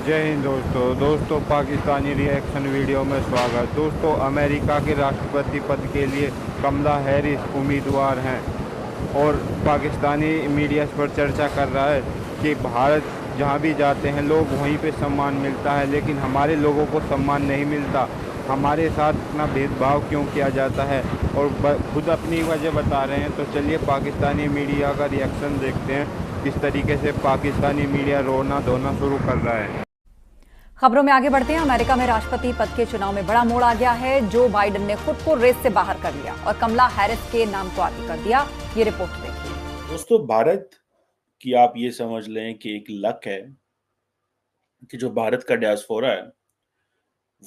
जय हिंद दोस्तों Pakistani reaction video में स्वागत। दोस्तों, अमेरिका के राष्ट्रपति पद के लिए कमला हैरिस उम्मीदवार हैं और पाकिस्तानी मीडिया इस पर चर्चा कर रहा है कि भारत जहां भी जाते हैं लोग वहीं पे सम्मान मिलता है, लेकिन हमारे लोगों को सम्मान नहीं मिलता। हमारे साथ इतना भेदभाव क्यों किया जाता है, और खुद अपनी वजह बता रहे हैं। तो चलिए पाकिस्तानी मीडिया का रिएक्शन देखते हैं, किस तरीके से पाकिस्तानी मीडिया रोना धोना शुरू कर रहा है। खबरों में आगे बढ़ते हैं। अमेरिका में राष्ट्रपति पद के चुनाव में बड़ा मोड़ आ गया है। जो बाइडेन ने खुद को रेस से बाहर कर लिया और कमला हैरिस के नाम को आगे कर दिया। ये रिपोर्ट देखिए। दोस्तों, भारत की आप ये समझ लें कि एक लक है कि जो भारत का डायस्पोरा है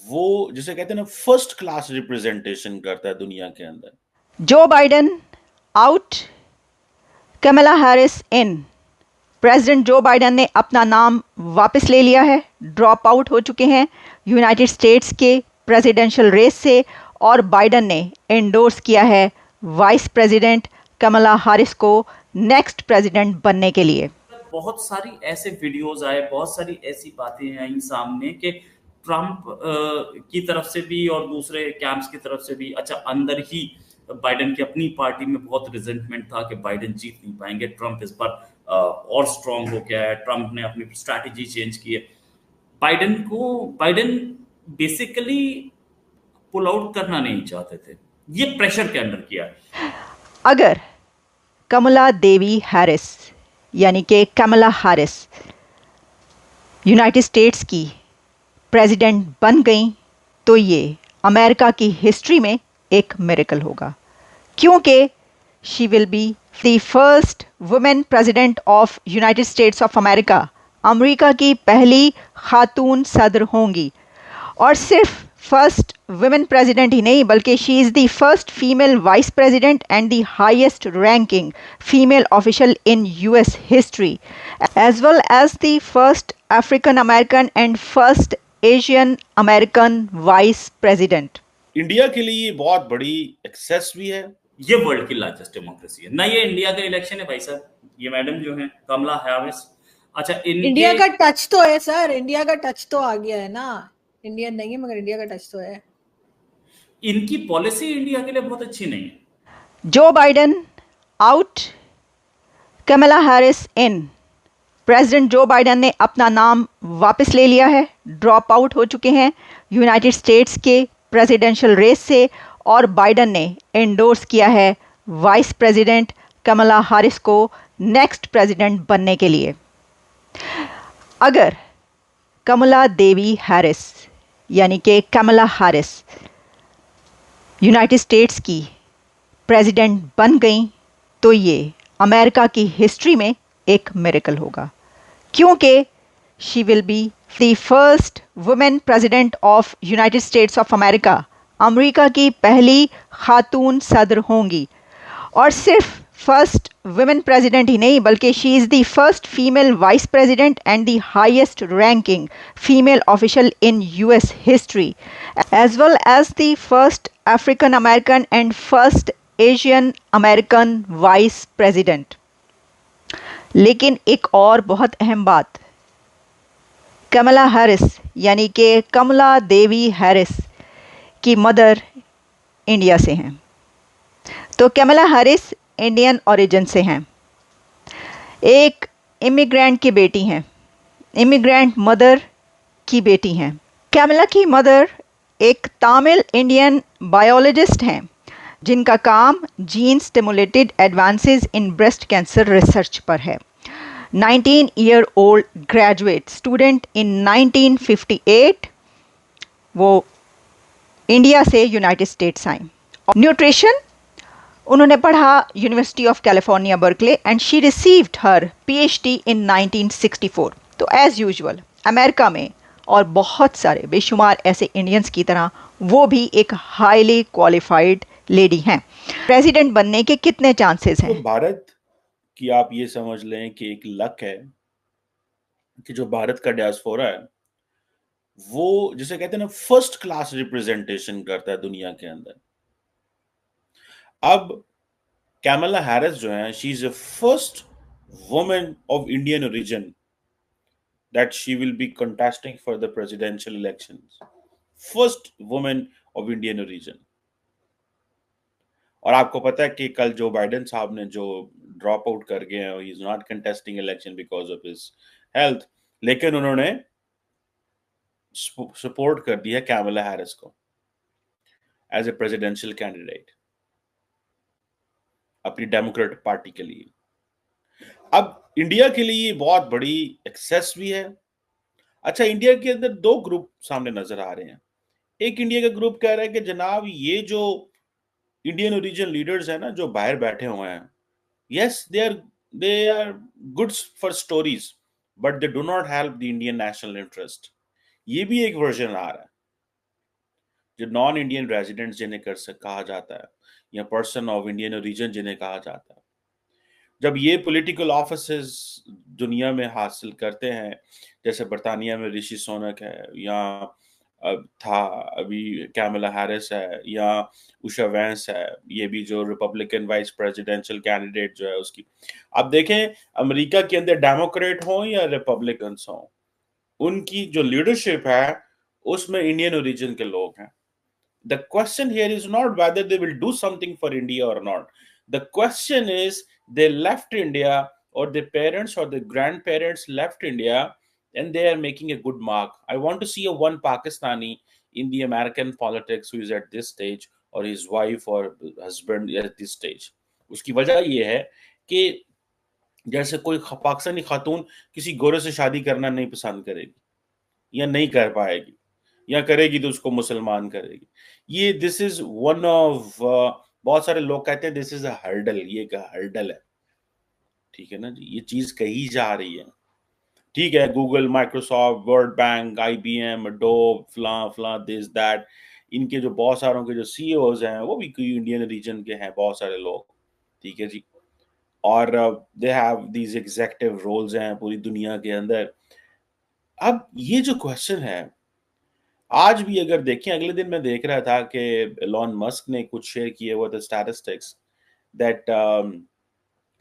वो जिसे कहते हैं ना फर्स्ट क्लास रिप्रेजेंटेशन करता है दुनिया के अंदर। जो बाइडेन आउट, कमला हैरिस इन। प्रेसिडेंट जो बाइडेन ने अपना नाम वापस ले लिया है, ड्रॉप आउट हो चुके हैं यूनाइटेड स्टेट्स के प्रेसिडेंशियल रेस से, और बाइडेन ने एंडोर्स किया है वाइस प्रेसिडेंट कमला हैरिस को नेक्स्ट प्रेसिडेंट बनने के लिए। बहुत सारी ऐसे वीडियोस आए, बहुत सारी ऐसी बातें आई सामने कि ट्रंप की तरफ से भी और दूसरे कैंप्स की तरफ से भी, अच्छा अंदर ही बाइडेन की अपनी पार्टी में बहुत रिजेंटमेंट था कि बाइडेन जीत नहीं पाएंगे, ट्रंप इस पर और स्ट्रांग हो गया है, ट्रंप ने अपनी स्ट्रैटेजी चेंज की है। बाइडेन बेसिकली पुल आउट करना नहीं चाहते थे, ये प्रेशर के अंडर किया। अगर कमला देवी हैरिस यानी कि कमला हैरिस यूनाइटेड स्टेट्स की प्रेसिडेंट बन गई तो ये अमेरिका की हिस्ट्री में एक मिरेकल होगा, क्योंकि she will be the first women president of United states of America. America की पहली खातून सदर होंगी, और सिर्फ फर्स्ट वुमेन प्रेसिडेंट ही नहीं बल्कि she is the first female vice president and the highest ranking female official in US history, as well as the first African American and first Asian American vice president. India के लिए ये बहुत बड़ी access भी है। ये world की largest democracy है ना, ये इंडिया का इलेक्शन है भाई साहब। ये मैडम जो है कमला हैरिस, अच्छा इंडिया का टच तो है सर, इंडिया का टच तो आ गया है ना। इंडियन नहीं है मगर इंडिया का टच तो है। इनकी पॉलिसी इंडिया के लिए बहुत अच्छी नहीं है। जो बाइडेन आउट, कमला हैरिस इन। प्रेसिडेंट जो बाइडेन ने अपना नाम वापस ले लिया है, ड्रॉप आउट हो चुके हैं यूनाइटेड स्टेट्स के प्रेसिडेंशियल रेस से, और बाइडेन ने एंडोर्स किया है वाइस प्रेसिडेंट कमला हैरिस को नेक्स्ट प्रेसिडेंट बनने के लिए। अगर कमला देवी हैरिस यानी कि कमला हैरिस यूनाइटेड स्टेट्स की प्रेसिडेंट बन गई तो ये अमेरिका की हिस्ट्री में एक मिरेकल होगा, क्योंकि she will be the first women president of United states of America. America की पहली खातून सदर होंगी, और सिर्फ फर्स्ट वुमेन प्रेसिडेंट ही नहीं बल्कि she is the first female vice president and the highest ranking female official in US history, as well as the first African American and first Asian American vice president. लेकिन एक और बहुत अहम बात, कमला Harris यानी कि कमला देवी हैरिस की mother India से हैं। तो कमला हैरिस इंडियन ओरिजिन से हैं, एक इमिग्रेंट की बेटी हैं, इमिग्रेंट मदर की बेटी हैं। कमला की मदर एक तमिल इंडियन बायोलॉजिस्ट हैं जिनका काम gene stimulated advances in breast cancer research पर है। 19-year-old ग्रेजुएट स्टूडेंट इन 1958 वो इंडिया से यूनाइटेड स्टेट्स आई। न्यूट्रिशन उन्होंने पढ़ा university of California Berkeley, and she received her PhD in 1964। तो एज यूजुअल अमेरिका में और बहुत सारे बेशुमार ऐसे इंडियंस की तरह वो भी एक हाईली क्वालिफाइड लेडी हैं। प्रेसिडेंट बनने के कितने चांसेस हैं? तो भारत की आप ये समझ लें कि एक लक है कि जो भारत का डायस्पोरा है वो जिसे कहते हैं ना फर्स्ट क्लास रिप्रेजेंटेशन करता है दुनिया के अंदर। अब कैमला हैरिस जो है, she is the first women of Indian origin that she will be contesting for the presidential elections. First woman of Indian origin. और आपको पता है कि कल जो बाइडेन साहब ने जो ड्रॉप आउट कर गए हैं, he is not contesting election because of his health, लेकिन उन्होंने सपोर्ट कर दिया कैमला हैरिस को एज ए प्रेसिडेंशियल कैंडिडेट अपनी डेमोक्रेटिक पार्टी के लिए। अब इंडिया के लिए बहुत बड़ी एक्सेस भी है। अच्छा, इंडिया के अंदर दो ग्रुप सामने नजर आ रहे हैं। एक इंडिया का ग्रुप कह रहा है कि जनाब ये जो इंडियन ओरिजिन लीडर्स हैं ना, जो बाहर बैठे हुए हैं, yes they are good for stories but they do not help the Indian national interest. ये भी एक वर्जन आ रहा है। जो नॉन इंडियन रेजिडेंट्स जिन्हें कहा जाता है, या पर्सन ऑफ इंडियन ओरिजिन जिन्हें कहा जाता है, जब ये पॉलिटिकल ऑफिसेस दुनिया में हासिल करते हैं, जैसे बरतानिया में ऋषि सुनक है, या था अभी कैमला हैरिस है, या उषा वैंस है, ये भी जो रिपब्लिकन वाइस प्रेसिडेंशियल कैंडिडेट जो है उसकी, आप देखें अमेरिका के अंदर डेमोक्रेट हो या रिपब्लिकन हो, उनकी जो लीडरशिप है उसमें इंडियन ओरिजिन के लोग हैं। The question here is not whether they will do something for India or not. The question is they left India, or their parents or their grandparents left India, and they are making a good mark. I want to see a one Pakistani in the American politics who is at this stage, or his wife or husband at this stage. उसकी वजह ये है कि जैसे कोई पाकिस्तानी खातून किसी गोरे से शादी करना नहीं पसंद करेगी या नहीं कर पाएगी, या करेगी तो उसको मुसलमान करेगी। ये दिस इज वन ऑफ, बहुत सारे लोग कहते हैं दिस इज अ हर्डल, ये एक हर्डल है, ठीक है ना जी, ये चीज कही जा रही है। ठीक है, Google, Microsoft, world bank, IBM, Adobe, फला दिस दैट, इनके जो बहुत सारों के जो CEOs हैं वो भी कोई इंडियन रीजन के हैं, बहुत सारे लोग, ठीक है जी, और they have these executive roles हैं पूरी दुनिया के अंदर। अब ये जो क्वेश्चन है, आज भी अगर देखें, अगले दिन मैं देख रहा था कि एलॉन मस्क ने कुछ शेयर किए हुए थे स्टैटिस्टिक्स दैट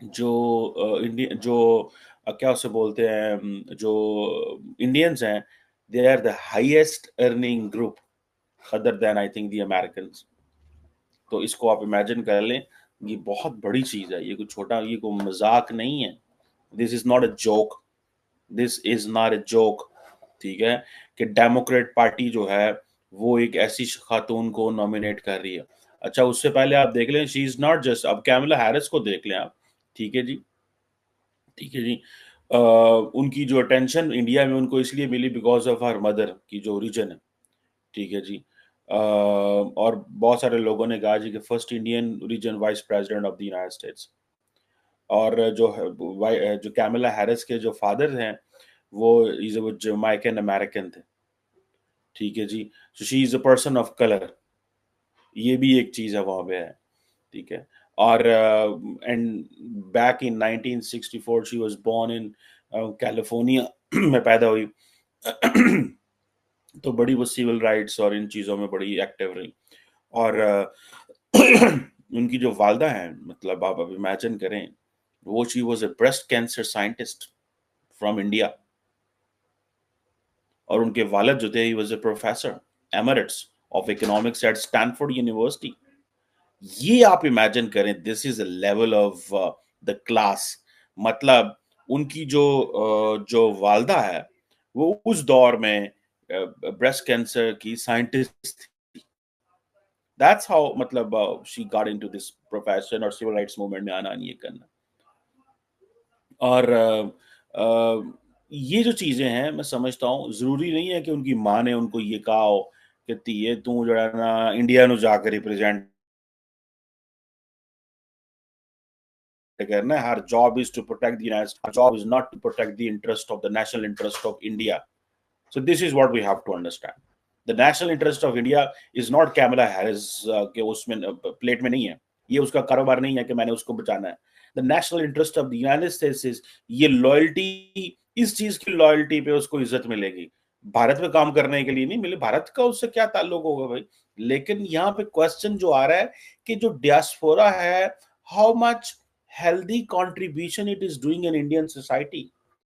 जो क्या उसे बोलते हैं, जो इंडियंस हैं, they are the highest earning group other than I think the Americans. तो इसको आप इमेजिन कर लें, ये बहुत बड़ी चीज है, ये कोई छोटा, ये कोई मजाक नहीं है। This is not a joke, this is not a joke, ठीक है, कि डेमोक्रेट पार्टी जो है वो एक ऐसी खातून को नॉमिनेट कर रही है। अच्छा, उससे पहले आप देख लें, शी इज नॉट जस्ट, अब कैमला हैरिस को देख लें आप, ठीक है जी, ठीक है जी, उनकी जो अटेंशन इंडिया में उनको इसलिए मिली बिकॉज ऑफ हर मदर की जो ओरिजिन है, ठीक है जी, और बहुत सारे लोगों ने कहा जी कि first Indian origin vice president of the United states. और जो कैमला हैरिस के जो फादर हैं वो जमैकन अमेरिकन थे, ठीक है जी, so she is a person of colour, ये भी एक चीज है वहां पे है, ठीक है। और and back in 1964 she was born in California में पैदा हुई। तो बड़ी वो सिविल राइट्स और इन चीजों में बड़ी एक्टिव रही। और उनकी जो वालदा हैं, मतलब आप अब इमेजिन करें, वो she was a breast cancer scientist from India, और उनके वालिद जो थे, he was a professor emeritus of economics at Stanford University. ये आप इमेजिन करें, this is a level of the class. मतलब उनकी जो वालदा है वो उस दौर में ब्रेस्ट कैंसर की साइंटिस्ट थी। दैट्स हाउ, मतलब she got into this profession और सिविल राइट्स मूवमेंट में आना, ये करना। और ये जो चीजें हैं, मैं समझता हूँ जरूरी नहीं है कि उनकी माँ ने उनको ये कहा हो कि धीए तू जो है ना इंडिया नु जाकर रिप्रेजेंट करना है। Her job is to protect the United States, job is not to protect the interest of the national interest of India. So this is what we have to understand. The national interest of India is not Kamala Harris के उसमें plate में नहीं है, ये उसका कारोबार नहीं है कि मैंने उसको बचाना है। The national interest of the United states is ये लॉयल्टी, इस चीज की लॉयल्टी पे उसको इज्जत मिलेगी, भारत में काम करने के लिए नहीं मिले। भारत का उससे क्या ताल्लुक होगा भाई। लेकिन यहाँ पे क्वेश्चन जो आ रहा है कि जो डियास्पोरा है, how much healthy contribution it is doing in Indian society.